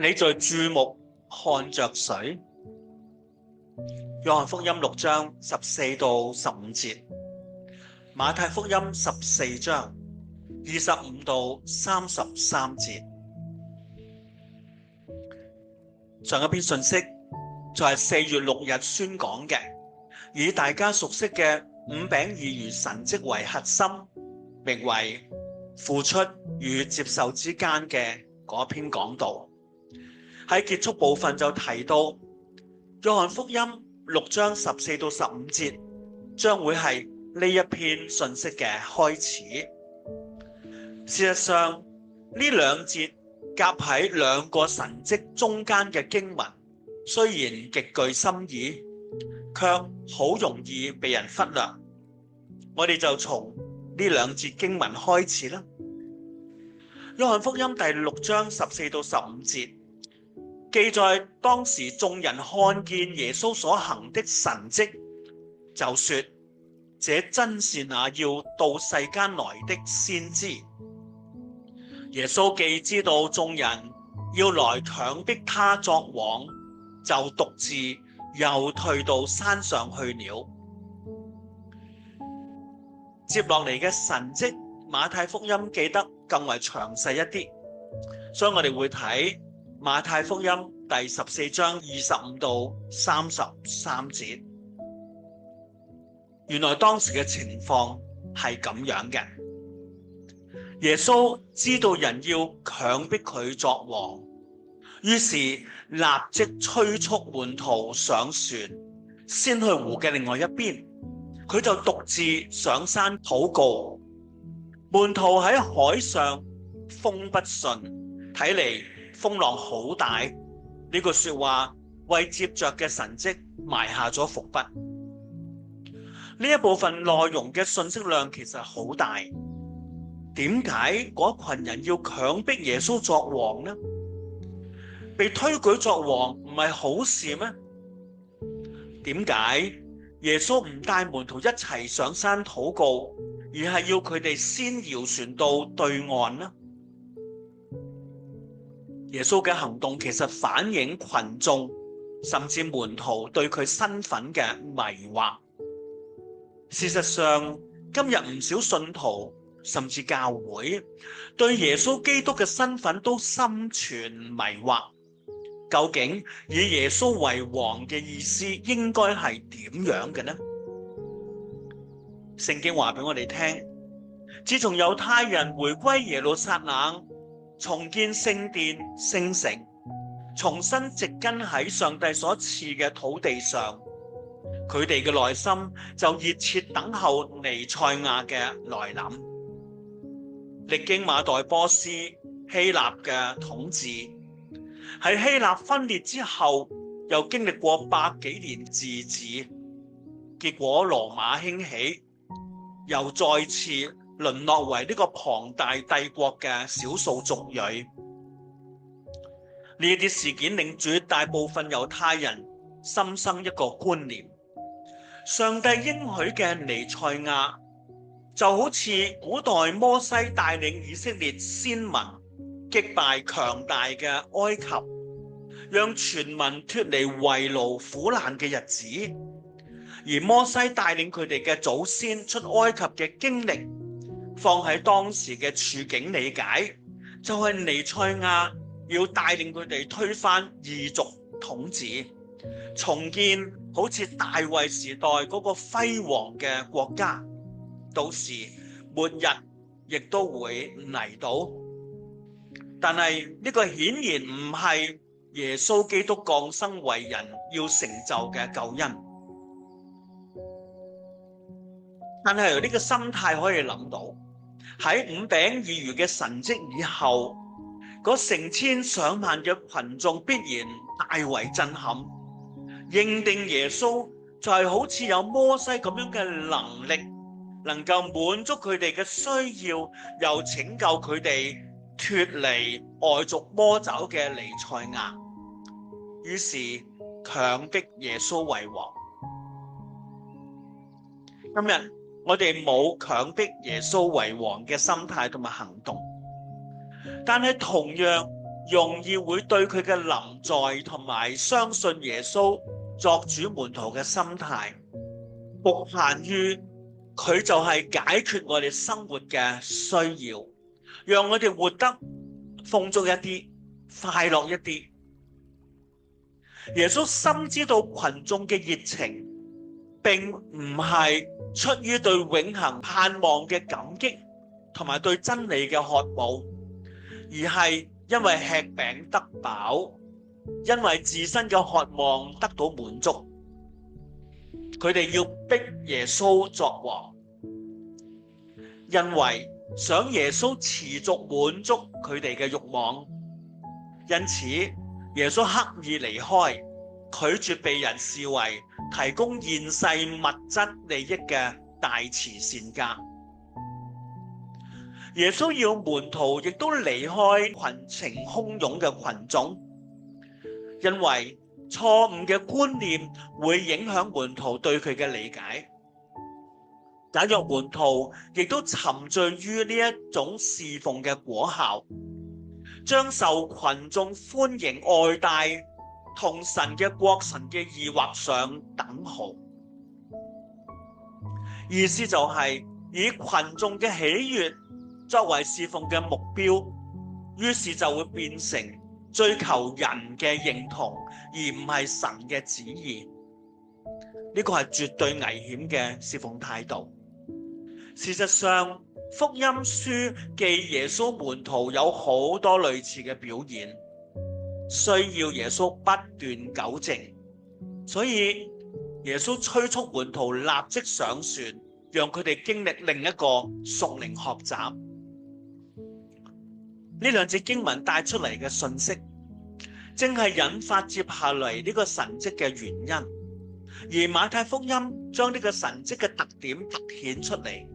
你在注目看着誰？約翰福音6章14到15節，馬太福音14章25到33節。上一篇信息就係4月6日宣講嘅，以大家熟悉嘅5餅2魚神蹟為核心，名為付出與接受之間嘅嗰篇講道。喺結束部分就提到約翰福音6章14到15節將會係呢一篇信息嘅開始。事實上，呢兩節夾喺兩個神蹟中間嘅經文，雖然極具深意，卻好容易被人忽略。我哋就從呢兩節經文開始啦。約翰福音第6章14到15節記載，當時眾人看見耶穌所行的神蹟，就說：這真是那要到世間來的先知。耶穌既知道眾人要來強迫他作王，就獨自又退到山上去了。接落嚟嘅神蹟，馬太福音記得更為詳細一啲，所以我哋會睇馬太福音第14章25到33節。原來當時嘅情況係咁樣嘅，耶穌知道人要強迫佢作王，於是立即催促門徒上船，先去湖嘅另外一邊，佢就獨自上山禱告。門徒喺海上，風不順，睇嚟風浪好大。呢句說話為接着嘅神蹟埋下咗伏筆。呢一部分內容嘅信息量其實好大。點解嗰群人要強迫耶穌作王呢？被推舉作王唔係好事咩？點解耶穌唔帶門徒一齊上山禱告，而係要佢哋先搖船到對岸呢？耶穌嘅行動其實反映群眾甚至門徒對佢身份嘅迷惑。事實上，今日唔少信徒甚至教會對耶穌基督嘅身份都心存迷惑。究竟以耶穌為王嘅意思應該係點樣嘅呢？聖經話俾我哋聽，自從猶太人回歸耶路撒冷，重建聖殿聖城，重新植根喺上帝所賜嘅土地上，佢哋嘅內心就熱切等候彌賽亞嘅來臨。歷經馬代波斯希臘嘅統治，喺希臘分裂之後，又經歷過100幾年自治，結果羅馬興起，又再次淪落為呢個龐大帝國嘅少數族裔。呢啲事件令絕大部分猶太人心生一個觀念：上帝應許嘅彌賽亞就好似古代摩西帶領以色列先民擊敗強大嘅埃及，讓全民脫離為奴苦難嘅日子。而摩西帶領佢哋嘅祖先出埃及嘅經歷，放喺當時嘅處境理解，就係彌賽亞要帶領佢哋推翻異族統治，重建好似大衛時代嗰個輝煌嘅國家。到時末日亦都會嚟到。但係呢個顯然唔係耶穌基督降生為人要成就嘅救恩。但係由呢個心態可以諗到，喺5餅2魚嘅神蹟以後，嗰成千上萬嘅群眾必然大為震撼，認定耶穌就係好似有摩西咁樣嘅能力，能夠滿足佢哋嘅需要，又拯救佢哋脫離外族魔爪嘅彌賽亞。於是強迫耶穌為王。今日我哋冇強迫耶穌為王嘅心態同埋行動，但係同樣容易會對佢嘅臨在同埋相信耶穌作主門徒嘅心態，局限於佢就係解決我哋生活嘅需要，讓我哋活得豐足一啲，快樂一啲。耶穌深知道群眾嘅熱情，並唔係出於對永恆盼望嘅感激同埋對真理嘅渴慕，而係因為吃餅得飽，因為自身嘅渴望得到滿足，佢哋要逼耶穌作王，因為想耶穌持續滿足佢哋嘅慾望。因此耶穌刻意離開，拒絕被人視為提供現世物質利益嘅大慈善家。耶穌要門徒亦都離開群情洶湧嘅群眾，因為錯誤嘅觀念會影響門徒對佢嘅理解。假若門徒亦都沉醉於呢一種侍奉嘅果效，將受群眾歡迎愛戴同神嘅國神嘅疑惑上等號，意思就係以群眾嘅喜悅作為侍奉嘅目標，於是就會變成追求人嘅認同，而唔係神嘅旨意。呢個係絕對危險嘅侍奉態度。事實上，福音書記耶穌門徒有好多類似嘅表現，需要耶穌不斷糾正。所以耶穌催促門徒立即上船，讓佢哋經歷另一個屬靈學習。呢兩節經文帶出嚟嘅信息，正係引發接下嚟呢個神蹟嘅原因。而馬太福音將呢個神蹟嘅特點凸顯出嚟。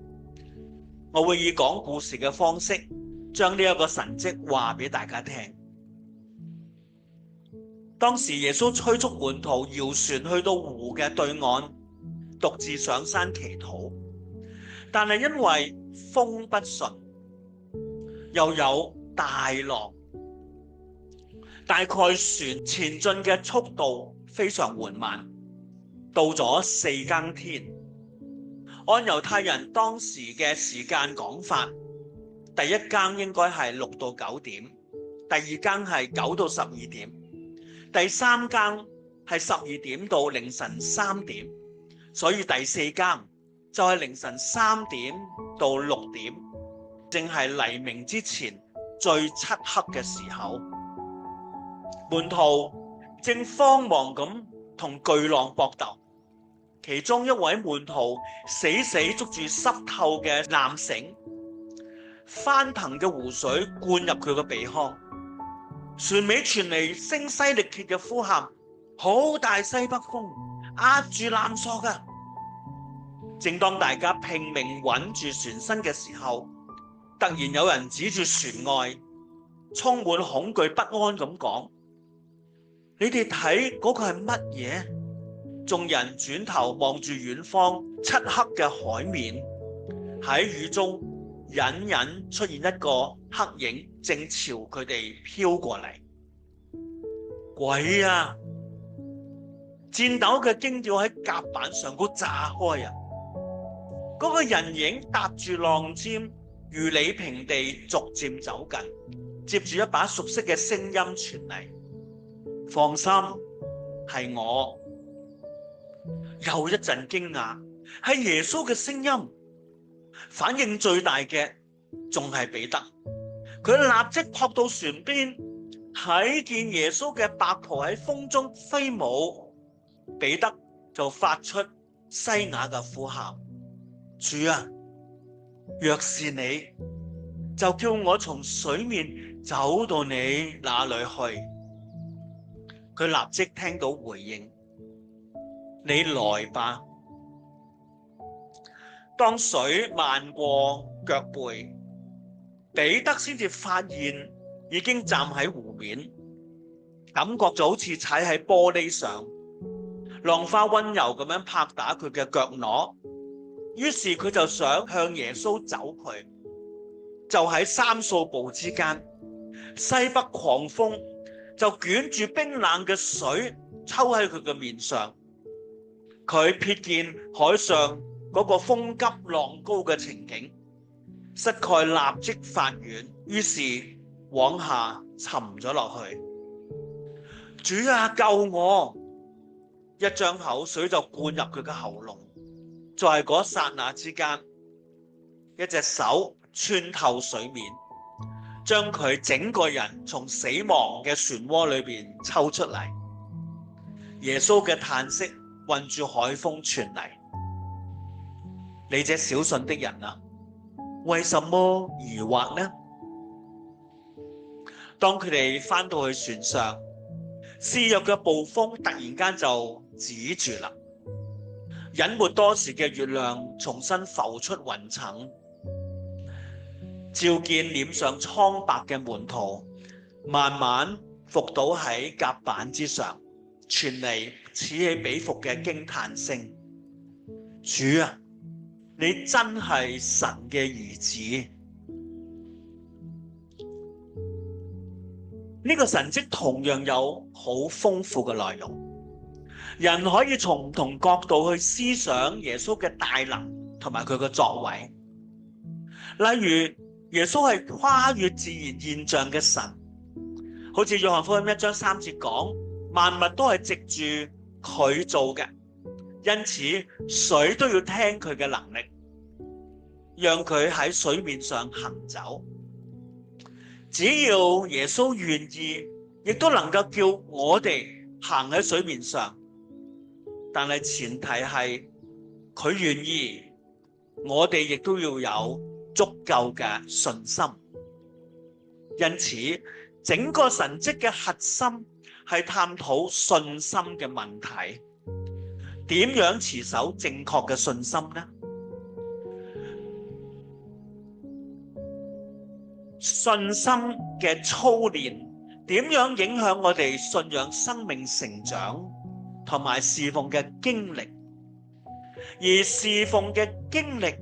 我會以講故事嘅方式，將呢一個神蹟話俾大家聽。當時耶穌催促門徒搖船去到湖嘅對岸，獨自上山祈禱。但係因為風不順，又有大浪，大概船前進嘅速度非常緩慢。到咗4更天，按猶太人當時嘅時間講法，第一更應該係6到9點，第二更係9到12點，第三更係12點到凌晨3點，所以第四更就係凌晨3點到6點，正係黎明之前最漆黑嘅時候。門徒正慌忙咁同巨浪搏鬥，其中一位門徒死捉住濕透嘅纜繩，翻騰嘅湖水灌入佢個鼻腔，船尾傳嚟聲嘶力竭嘅呼喊，好大西北風壓住纜索㗎。正當大家拼命穩住船身嘅時候，突然有人指住船外，充滿恐懼不安咁講：你哋睇嗰個係乜嘢？眾人轉頭望住遠方漆黑嘅海面，喺雨中隱隱出現一個黑影，正朝佢哋飄過嚟。鬼啊！顫抖嘅驚叫喺甲板上高炸開啊！嗰個人影踏住浪尖，如履平地，逐漸走近。接住一把熟悉嘅聲音傳嚟：放心，係我。又一陣驚訝，係耶穌嘅聲音。反應最大嘅仲係彼得，佢立即撲到船邊，睇見耶穌嘅白袍喺風中飛舞，彼得就發出西啞嘅呼喊：主啊，若是你，就叫我從水面走到你那裏去。佢立即聽到回應：你來吧。當水漫過腳背，彼得先至發現已經站喺湖面，感覺就好似踩喺玻璃上。浪花溫柔咁樣拍打佢嘅腳踝，於是佢就想向耶穌走去。就喺3數步之間，西北狂風就捲住冰冷嘅水抽喺佢嘅面上，佢瞥見海上嗰個風急浪高嘅情景，膝蓋立即發軟，於是往下沉咗落去。主啊，救我！一張口水就灌入佢嘅喉嚨，就係嗰剎那之間，一隻手穿透水面，將佢整個人從死亡嘅漩渦裏邊抽出嚟。耶穌嘅嘆息混住海風傳嚟：你這小信的人啊，為什麼疑惑呢？當佢哋返到去船上，肆虐嘅暴風突然間就止住啦，隱沒多時嘅月亮重新浮出雲層，照見臉上蒼白嘅門徒慢慢伏倒喺甲板之上，傳嚟此起彼伏嘅驚嘆聲：主啊，你真係神嘅兒子！呢個神蹟同樣有好豐富嘅內容，人可以從唔同角度去思想耶穌嘅大能同埋佢嘅作為。例如耶穌係跨越自然現象嘅神，好似約翰福音1章3節講，萬物都係藉住佢做嘅，因此水都要聽佢嘅能力，讓佢喺水面上行走。只要耶穌願意，亦都能夠叫我哋行喺水面上，但係前提係佢願意，我哋亦都要有足夠嘅信心。因此，整個神蹟嘅核心係探討信心嘅問題，點樣持守正確嘅信心呢？信心嘅操練點樣影響我哋信仰生命成長同埋侍奉嘅經歷？而侍奉嘅經歷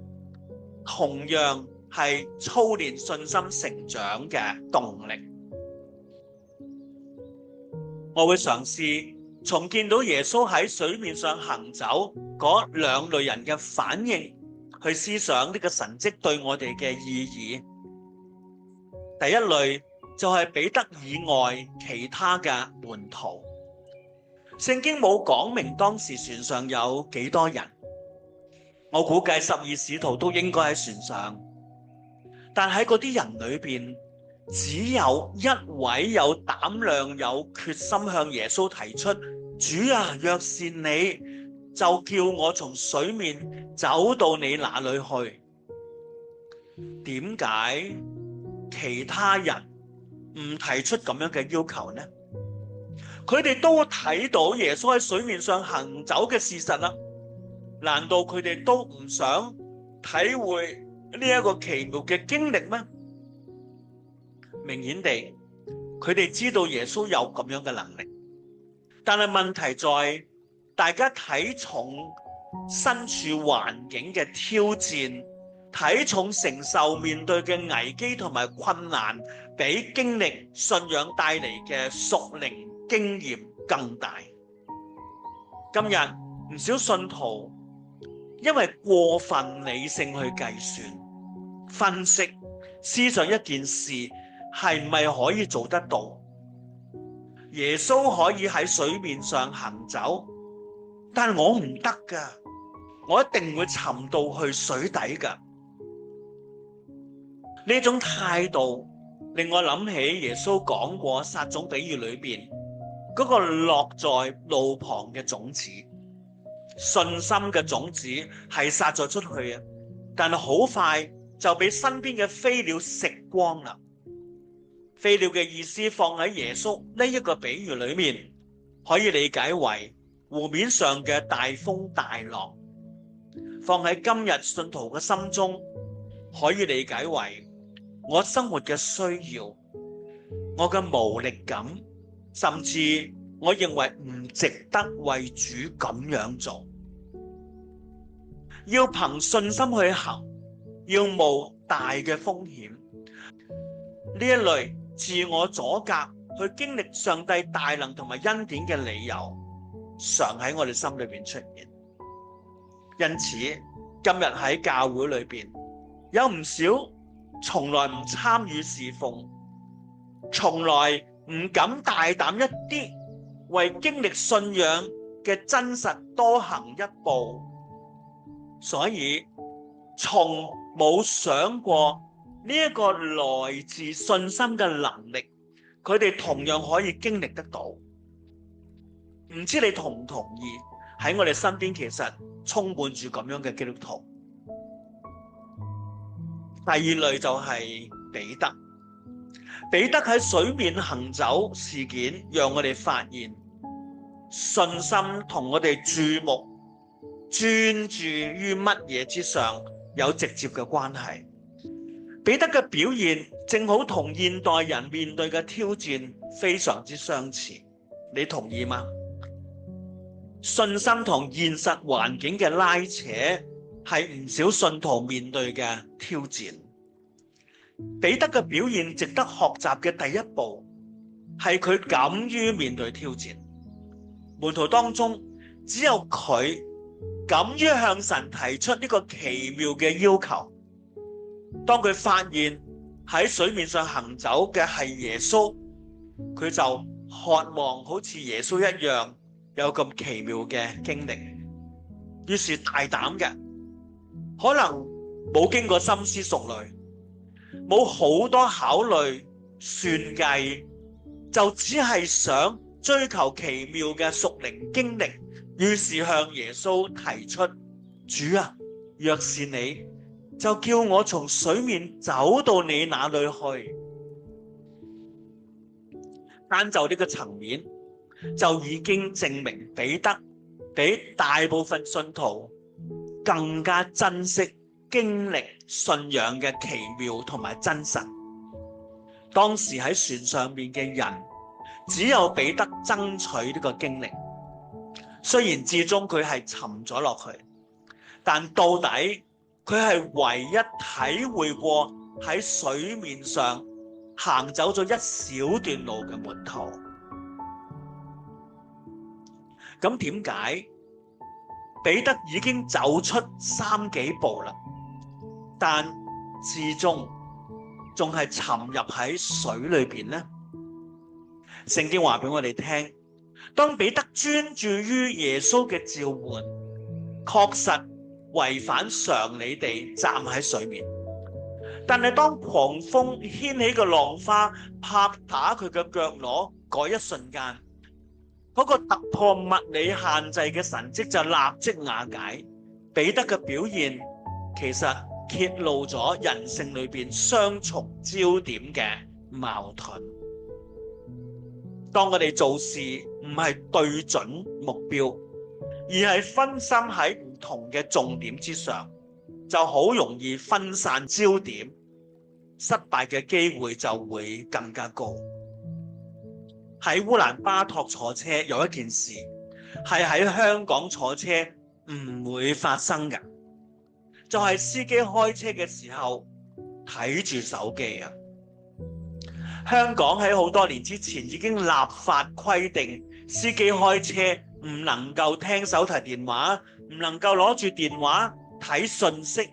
同樣係操練信心成長嘅動力。我會嘗試從見到耶穌喺水面上行走嗰兩類人嘅反應，去思想呢個神蹟對我哋嘅意義。第一類就係彼得以外其他嘅門徒。聖經冇講明當時船上有幾多人，我估計12使徒都應該喺船上，但喺嗰啲人裏邊，只有一位有膽量有決心向耶穌提出：主啊，若是你，就叫我從水面走到你那裏去。點解其他人唔提出咁樣嘅要求呢？佢哋都睇到耶穌喺水面上行走嘅事實啦，難道佢哋都唔想體會呢一個奇妙嘅經歷咩？明顯地，佢哋知道耶穌有咁樣嘅能力，但係問題在大家睇重身處環境嘅挑戰，睇重承受面對嘅危機同埋困難，比經歷信仰帶嚟嘅屬靈經驗更大。今日唔少信徒因為過分理性去計算、分析、思想一件事係咪可以做得到。耶穌可以喺水面上行走，但我唔得㗎，我一定會沉到去水底㗎。呢種態度令我諗起耶穌講過撒種比喻裏邊嗰個落在路旁嘅種子。信心嘅種子係撒咗出去啊，但係好快就俾身邊嘅飛鳥食光啦。飛鳥嘅意思放喺耶穌呢一個比喻裏面，可以理解為湖面上嘅大風大浪；放喺今日信徒嘅心中，可以理解為我生活嘅需要，我嘅無力感，甚至我認為唔值得為主咁樣做。要憑信心去行，要冒大嘅風險。呢一類自我阻隔去經歷上帝大能同埋恩典嘅理由，常喺我哋心裏邊出現。因此，今日喺教會裏邊有唔少從來唔參與侍奉，從來唔敢大膽一啲為經歷信仰嘅真實多行一步，所以從冇想過呢一個來自信心嘅能力，佢哋同樣可以經歷得到。唔知你同唔同意？喺我哋身邊其實充滿住咁樣嘅基督徒。第二類就係彼得。彼得喺水面行走事件，讓我哋發現信心同我哋注目專注於乜嘢之上有直接嘅關係。彼得嘅表現正好同現代人面對嘅挑戰非常之相似，你同意嗎？信心同現實環境嘅拉扯係唔少信徒面對嘅挑戰。彼得嘅表現值得學習嘅第一步係佢敢於面對挑戰。門徒當中只有佢敢於向神提出呢個奇妙嘅要求。當佢發現喺水面上行走嘅係耶穌，佢就渴望好似耶穌一樣有咁奇妙嘅經歷，於是大膽嘅，可能冇經過深思熟慮，冇好多考慮算計，就只係想追求奇妙嘅屬靈經歷，於是向耶穌提出：主啊，若是你，就叫我從水面走到你那裏去。單就呢個層面，就已經證明彼得比大部分信徒更加珍惜經歷信仰嘅奇妙同埋真實。當時喺船上面嘅人只有彼得爭取呢個經歷，雖然至終佢係沉咗落去，但到底佢係唯一體會過喺水面上行走咗一小段路嘅門徒。咁點解彼得已經走出3幾步啦，但至終仲係沉入喺水裏邊呢？聖經話俾我哋聽，當彼得專注於耶穌嘅召喚，確實違反常理地站喺水面，但係當狂風掀起個浪花拍打佢嘅腳踝，嗰一瞬間，嗰個突破物理限制嘅神蹟就立即瓦解。彼得嘅表現其實揭露咗人性裏邊雙重焦點嘅矛盾。當我哋做事唔係對準目標，而係分心喺唔同嘅重點之上，就好容易分散焦點，失敗嘅機會就會更加高。喺烏蘭巴托坐車有一件事係喺香港坐車唔會發生嘅，就係司機開車嘅時候睇住手機啊！香港喺好多年之前已經立法規定，司機開車唔能夠聽手提電話，唔能夠攞住電話睇信息。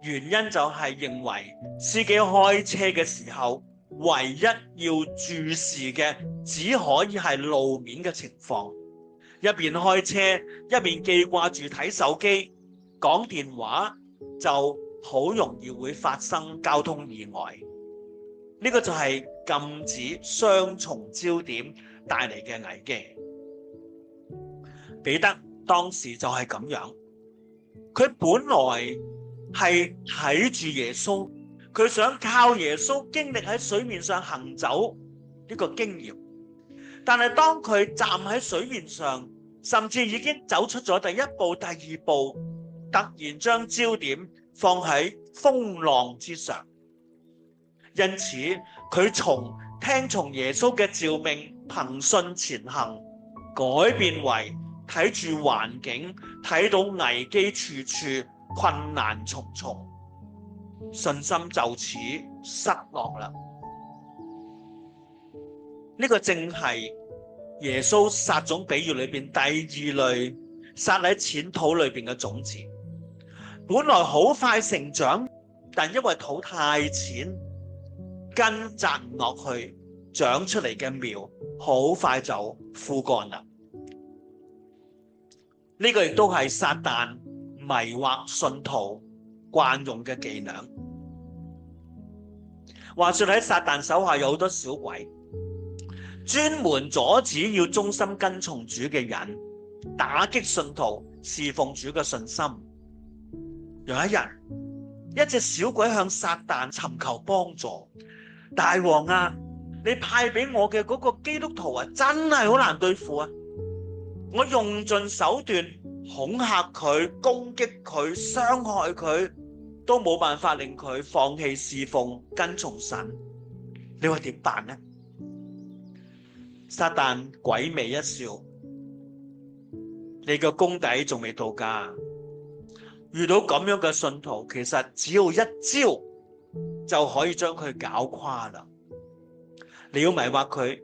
原因就係認為司機開車嘅時候，唯一要注視嘅只可以係路面嘅情況，一邊開車一邊記掛住睇手機講電話，就好容易會發生交通意外。呢個就係禁止雙重焦點帶嚟嘅危機。彼得當時就係咁樣，佢本來係睇住耶穌，佢想靠耶穌經歷喺水面上行走呢個經驗，但係當佢站喺水面上，甚至已經走出咗第一步、第二步，突然將焦點放喺風浪之上，因此佢從聽從耶穌嘅召命，憑信前行，改變為睇住環境，睇到危機處處，困難重重，信心就此失落啦。呢個正係耶穌撒種比喻裏邊第二類撒喺淺土裏邊嘅種子，本來好快成長，但因為土太淺，根扎唔落去，長出嚟嘅苗好快就枯乾啦。呢個亦都係撒旦迷惑信徒慣用嘅伎倆。話說喺撒旦手下有好多小鬼，專門阻止要忠心跟從主嘅人，打擊信徒侍奉主嘅信心。有一日，一隻小鬼向撒旦尋求幫助，大王啊，你派俾我嘅嗰個基督徒啊，真係好難對付啊！我用盡手段恐嚇佢、攻擊佢、傷害佢，都冇辦法令佢放棄侍奉跟從神。你話點辦呢？撒旦鬼魅一笑，你個功底仲未到家。遇到咁樣嘅信徒，其實只要一招就可以將佢搞垮啦。你要迷惑佢，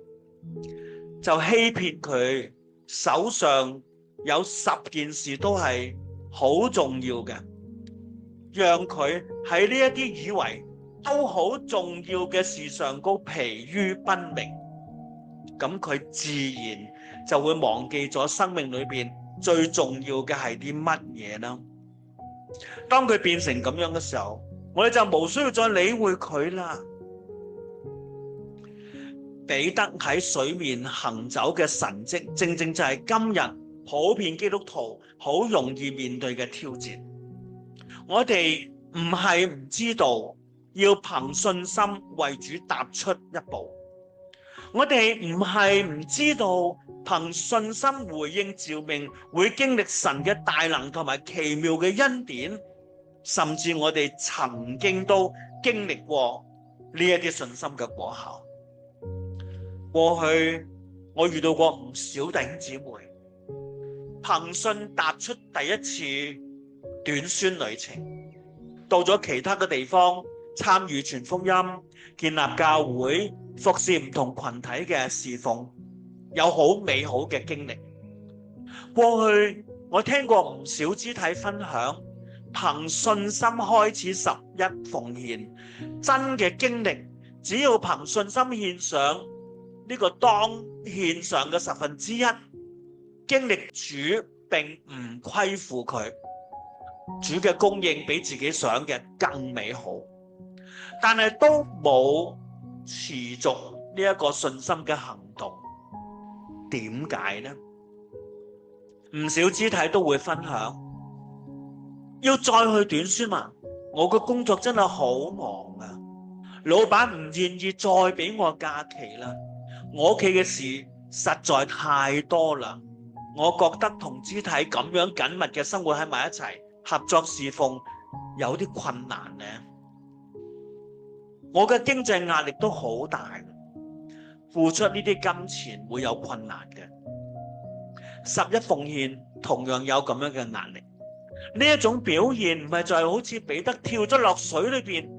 就欺騙佢，手上有10件事都係好重要嘅，讓佢喺呢一啲以為都好重要嘅事上高疲於奔命，咁佢自然就會忘記咗生命裏邊最重要嘅係啲乜嘢啦。當佢變成咁樣嘅時候，我哋就無需要再理會佢啦。彼得喺水面行走嘅神蹟，正正就係今日普遍基督徒好容易面對嘅挑戰。我哋唔係唔知道要憑信心為主踏出一步，我哋唔係唔知道憑信心回應召命會經歷神嘅大能同埋奇妙嘅恩典，甚至我哋曾經都經歷過呢一啲信心嘅果效。過去我遇到過唔少弟兄姊妹，憑信踏出第一次短宣旅程，到咗其他嘅地方參與傳福音、建立教會、服侍唔同群體嘅侍奉，有好美好嘅經歷。過去我聽過唔少肢體分享，憑信心開始11奉獻，真嘅經歷，只要憑信心獻上呢個當獻上嘅1/10，經歷主並唔虧負佢，主嘅供應比自己想嘅更美好，但係都冇持續呢一個信心嘅行動。點解呢？唔少肢體都會分享，要再去短宣嘛，我嘅工作真係好忙啊，老闆唔願意再俾我假期啦，我屋企嘅事實在太多啦，我覺得同肢體咁樣緊密嘅生活喺埋一齊，合作侍奉有啲困難呢。我嘅經濟壓力都好大，付出呢啲金錢會有困難嘅。11奉獻同樣有咁樣嘅壓力。呢一種表現唔係就係好似彼得跳咗落水裏邊，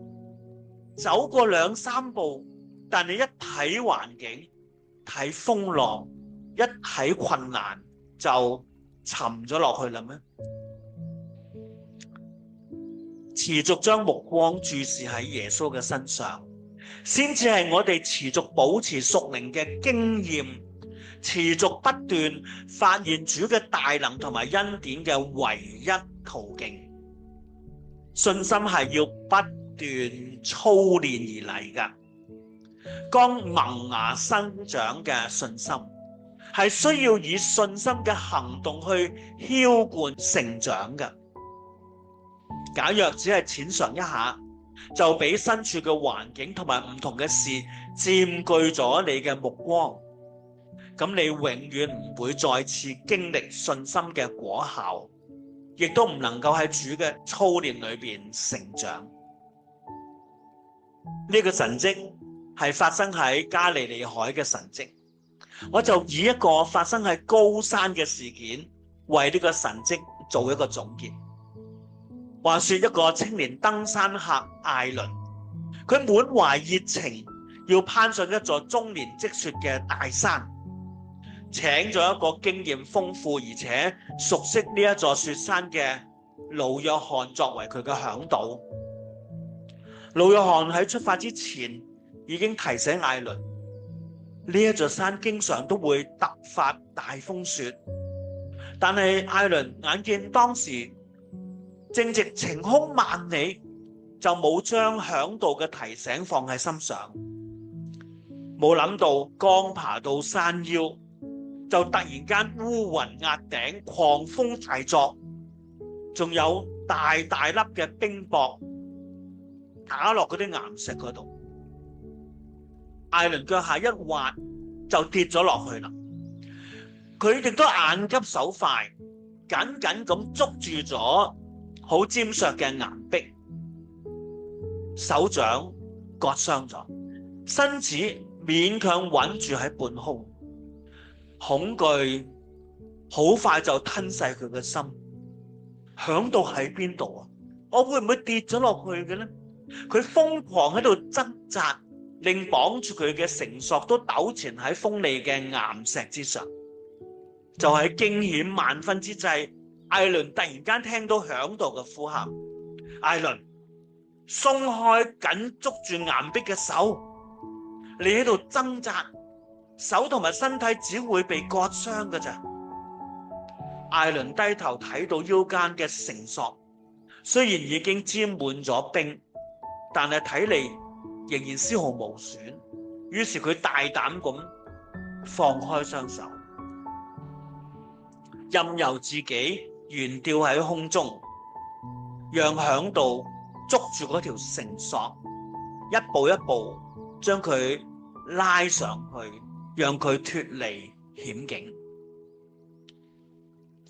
走過2、3步，但係一睇環境、睇風浪、一睇困難就沉咗落去啦咩？持續將目光注視喺耶穌嘅身上，先至係我哋持續保持屬靈嘅經驗，持續不斷發現主嘅大能同埋恩典嘅唯一途徑。信心係要不斷操練而嚟噶，剛萌芽生長嘅信心係需要以信心嘅行動去澆灌成長嘅。假若只係淺嘗一下，就俾身處嘅環境同埋唔同嘅事佔據咗你嘅目光，咁你永遠唔會再次經歷信心嘅果效，亦都唔能夠喺主嘅操練裏邊成長。呢個神蹟係發生喺加利利海嘅神蹟，我就以一個發生喺高山嘅事件為呢個神蹟做一個總結。話說一個青年登山客艾倫，佢滿懷熱情，要攀上一座終年積雪嘅大山，請咗一個經驗豐富而且熟悉呢一座雪山嘅老約翰作為佢嘅嚮導。老約翰喺出發之前已經提醒艾倫，呢一座山經常都會突發大風雪，但係艾倫眼見當時正值晴空萬里，就冇將嚮導嘅提醒放喺心上。冇諗到剛爬到山腰，就突然間烏雲壓頂，狂風大作，仲有大大粒嘅冰雹打落嗰啲岩石嗰度。艾倫腳下一滑就跌咗落去啦。佢亦都眼急手快，緊緊咁捉住咗好尖削嘅岩壁，手掌割傷咗，身子勉強穩住喺半空。恐懼好快就吞噬佢嘅心，響到喺邊度啊？我會唔會跌咗落去嘅呢？佢瘋狂喺度掙扎，令綁住佢嘅繩索都糾纏喺鋒利嘅岩石之上。就喺驚險萬分之際，艾倫突然間聽到嚮導嘅呼喊：艾倫，鬆開緊捉住岩壁嘅手，你喺度掙扎，手同埋身體只會被割傷㗎咋。艾倫低頭睇到腰間嘅繩索，雖然已經沾滿咗冰，但係睇嚟仍然絲毫無損。於是佢大膽咁放開雙手，任由自己懸吊喺空中，讓嚮導捉住嗰條繩索，一步一步將佢拉上去，讓佢脫離險境。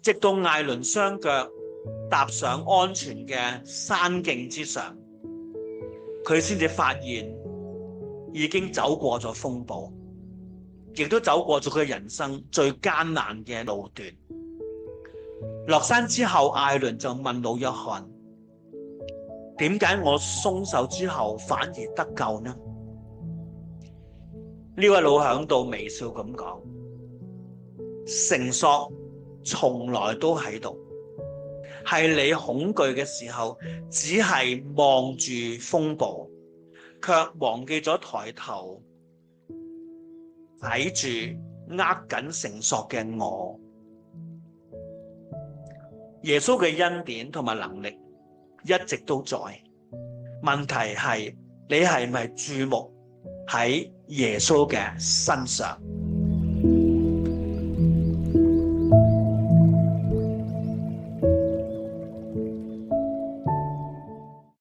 直到艾倫雙腳踏上安全嘅山徑之上，佢先至發現已經走過咗風暴，亦都走過咗佢人生最艱難嘅路段。落山之後，艾倫就問老約翰：點解我鬆手之後反而得救呢？呢位老嚮導微笑咁講：繩索從來都喺度，係你恐懼嘅時候，只係望住風暴，卻忘記咗抬頭睇住握緊繩索嘅我。耶穌嘅恩典同埋能力一直都在，問題係你係咪注目喺耶穌嘅身上？